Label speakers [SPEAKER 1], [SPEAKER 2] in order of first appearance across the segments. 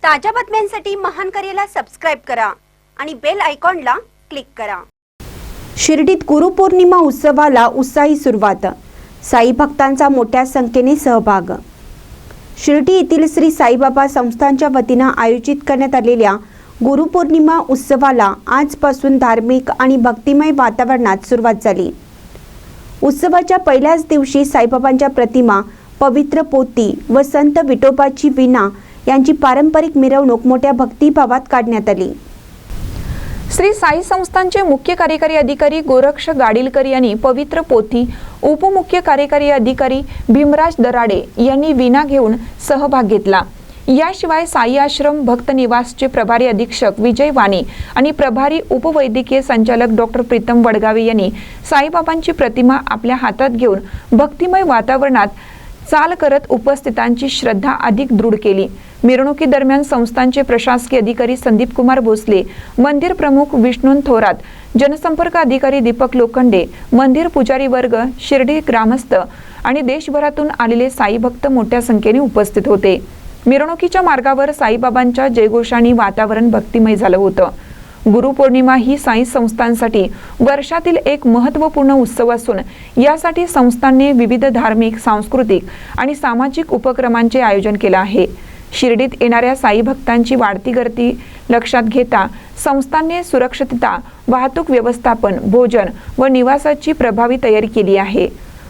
[SPEAKER 1] ताज्या बातम्यांसाठी महान करेला सबस्क्राइब करा आणि बेल आयकॉनला क्लिक करा।
[SPEAKER 2] शिर्डीत गुरुपौर्णिमा उत्सवाला उत्साही सुरुवात, साई भक्तांचा मोठ्या संख्येने सहभाग। शिर्डी येथील श्री साईबाबा संस्थानच्या वतीने आयोजित करण्यात आलेल्या गुरुपौर्णिमा उत्सवाला आजपासून धार्मिक आणि भक्तिमय वातावरणात सुरुवात झाली। उत्सवाच्या पहिल्याच दिवशी साईबाबांच्या प्रतिमा, पवित्र पोथी व संत विठोबाची वीणा यांची पारंपरिक मिरवणूक मोठ्या भक्तिभावात काढण्यात आली।
[SPEAKER 3] श्री साई संस्थानचे मुख्य कार्यकारी अधिकारी गोरक्ष गाडीलकर यांनी पवित्र पोथी, उपमुख्य कार्यकारी अधिकारी भीमराज दराडे यांनी वीणा घेऊन सहभाग घेतला। याशिवाय साई आश्रम भक्त निवासचे प्रभारी अधीक्षक विजय वाणी आणि प्रभारी उपवैद्यकीय संचालक डॉक्टर प्रीतम वडगावे यांनी साईबाबांची प्रतिमा आपल्या हातात घेऊन भक्तिमय वातावरणात चाल करत उपस्थितांची श्रद्धा अधिक दृढ केली। मिरवणुकीदरम्यान संस्थानचे प्रशासकीय अधिकारी संदीप कुमार भोसले, मंदिर प्रमुख विष्णू थोरात, जनसंपर्क अधिकारी दीपक लोखंडे, मंदिर पुजारी वर्ग, शिर्डी ग्रामस्थ आणि देशभरातून आलेले साई भक्त मोठ्या संख्येने उपस्थित होते। मिरवणुकीच्या मार्गावर साईबाबांच्या जयघोषाने वातावरण भक्तिमय झालं होतं। गुरुपौर्णिमा ही साई संस्थांसाठी वर्षातील एक महत्त्वपूर्ण उत्सव असून यासाठी संस्थानने विविध धार्मिक, सांस्कृतिक आणि सामाजिक उपक्रमांचे आयोजन केले आहे। शिर्डीत येणाऱ्या साई भक्तांची वाढती गर्दी लक्षात घेता संस्थानने सुरक्षितता, वाहतूक व्यवस्थापन, भोजन व निवासाची प्रभावी तयारी केली आहे।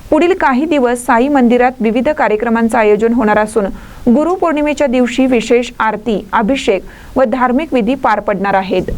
[SPEAKER 3] पुढील काही दिवस साई मंदिरात विविध कार्यक्रमांचे आयोजन होणार असून गुरुपौर्णिमेच्या दिवशी विशेष आरती, अभिषेक व धार्मिक विधी पार पडणार आहेत।